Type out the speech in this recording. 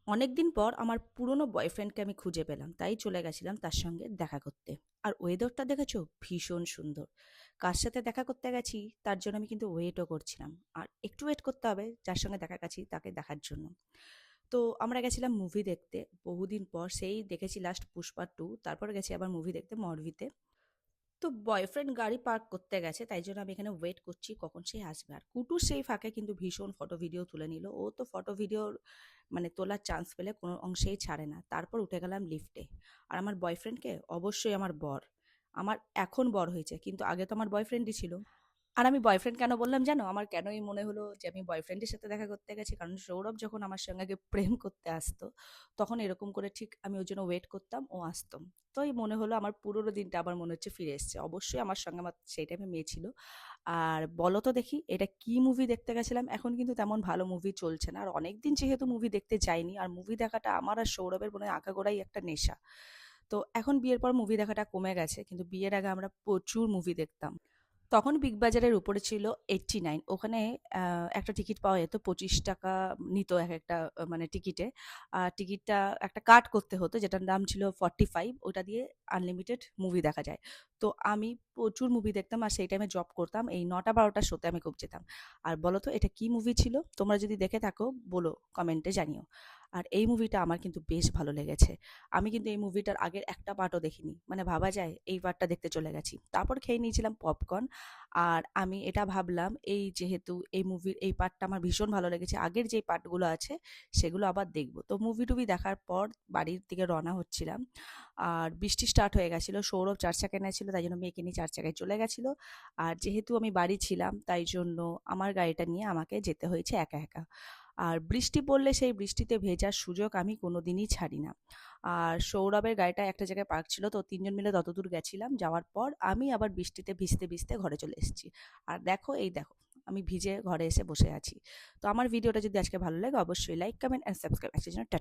অনেকদিন পর আমার পুরনো বয়ফ্রেন্ডকে আমি খুঁজে পেলাম, তাই চলে গেছিলাম তার সঙ্গে দেখা করতে। আর ওয়েদারটা দেখেছো, ভীষণ সুন্দর। কার সাথে দেখা করতে গেছি তার জন্য আমি কিন্তু ওয়েটও করছিলাম। আর একটু ওয়েট করতে হবে, যার সঙ্গে দেখা গেছি তাকে দেখার জন্য। তো আমরা গেছিলাম মুভি দেখতে বহুদিন পর, সেই দেখেছি লাস্ট পুষ্পা 2, তারপর গেছি আবার মুভি দেখতে মরভিতে। তো বয়ফ্রেন্ড গাড়ি পার্ক করতে গেছে, তাই জন্য আমি এখানে ওয়েট করছি কখন সে আসবে। আর কুটুর সেই ফাঁকে কিন্তু ভীষণ ফটো ভিডিও তুলে নিল। ও তো ফটো ভিডিও মানে তোলার চান্স পেলে কোনো অংশেই ছাড়ে না। তারপর উঠে গেলাম লিফটে। আর আমার বয়ফ্রেন্ডকে, অবশ্যই আমার বর, আমার এখন বর হয়েছে কিন্তু আগে তো আমার বয়ফ্রেন্ডই ছিল। আর আমি বয়ফ্রেন্ড কেন বললাম জানো? আমার কেনই মনে হলো যে আমি বয়ফ্রেন্ডের সাথে দেখা করতে গেছি, কারণ সৌরভ যখন আমার সঙ্গে আগে প্রেম করতে আসতো, তখন এরকম করে ঠিক আমি ওর জন্য ওয়েট করতাম, ও আসতো। তো এই মনে হলো আমার পুরোনো দিনটা আবার মনে হচ্ছে ফিরে এসছে। অবশ্যই আমার সঙ্গে আমার সেই টাইমে মেয়ে ছিল। আর বলো তো দেখি, এটা কি মুভি দেখতে গেছিলাম? এখন কিন্তু তেমন ভালো মুভি চলছে না। আর অনেকদিন যেহেতু মুভি দেখতে যাইনি, আর মুভি দেখাটা আমার আর সৌরভের মনে হয় আগাগোড়াই একটা নেশা। তো এখন বিয়ের পর মুভি দেখাটা কমে গেছে, কিন্তু বিয়ের আগে আমরা প্রচুর মুভি দেখতাম। তখন বিগ বাজারের উপরে ছিল 89। ওখানে একটা টিকিট পাওয়া যেত, 25 টাকা নিত এক একটা মানে টিকিটে। আর টিকিটটা একটা কাট করতে হতো, যেটার দাম ছিল 45। ওটা দিয়ে আনলিমিটেড মুভি দেখা যায়। তো আমি প্রচুর মুভি দেখতাম, আর সেই টাইমে জব করতাম, এই 9টা 12টার শোতে আমি খুব যেতাম। আর বলো তো এটা কি মুভি ছিল? তোমরা যদি দেখে থাকো বলো, কমেন্টে জানিও। আর এই মুভিটা আমার কিন্তু বেশ ভালো লেগেছে। আমি কিন্তু এই মুভিটার আগের একটা পার্টও দেখিনি, মানে ভাবা যায় এই পার্টটা দেখতে চলে গেছি। তারপর খেয়ে নিয়েছিলাম পপকর্ন। আর আমি এটা ভাবলাম, এই যেহেতু এই মুভির এই পার্টটা আমার ভীষণ ভালো লেগেছে, আগের যে পার্টগুলো আছে সেগুলো আবার দেখবো। তো মুভি টুভি দেখার পর বাড়ির দিকে রওনা হচ্ছিলাম। আর বৃষ্টি স্টার্ট হয়ে গেছিলো, সৌরভ 4 চাকা এনেছিল, তাই জন্য মেয়েকে নিয়ে 4 চাকায় চলে গেছিলো। আর যেহেতু আমি বাড়ি ছিলাম, তাই জন্য আমার গাড়িটা নিয়ে আমাকে যেতে হয়েছে একা একা। আর বৃষ্টি পড়লে সেই বৃষ্টিতে ভেজার সুযোগ আমি কোনোদিনই ছাড়ি না। আর সৌরভের গাড়িটা একটা জায়গায় পার্ক ছিল, তো তিনজন মিলে ততদূর গেছিলাম। যাওয়ার পর আমি আবার বৃষ্টিতে ভিজতে ভিজতে ঘরে চলে এসেছি। আর দেখো, এই দেখো, আমি ভিজে ঘরে এসে বসে আছি। তো আমার ভিডিওটা যদি আজকে ভালো লাগে, অবশ্যই লাইক, কমেন্ট অ্যান্ড সাবস্ক্রাইব। আজকের জন্য টাটা।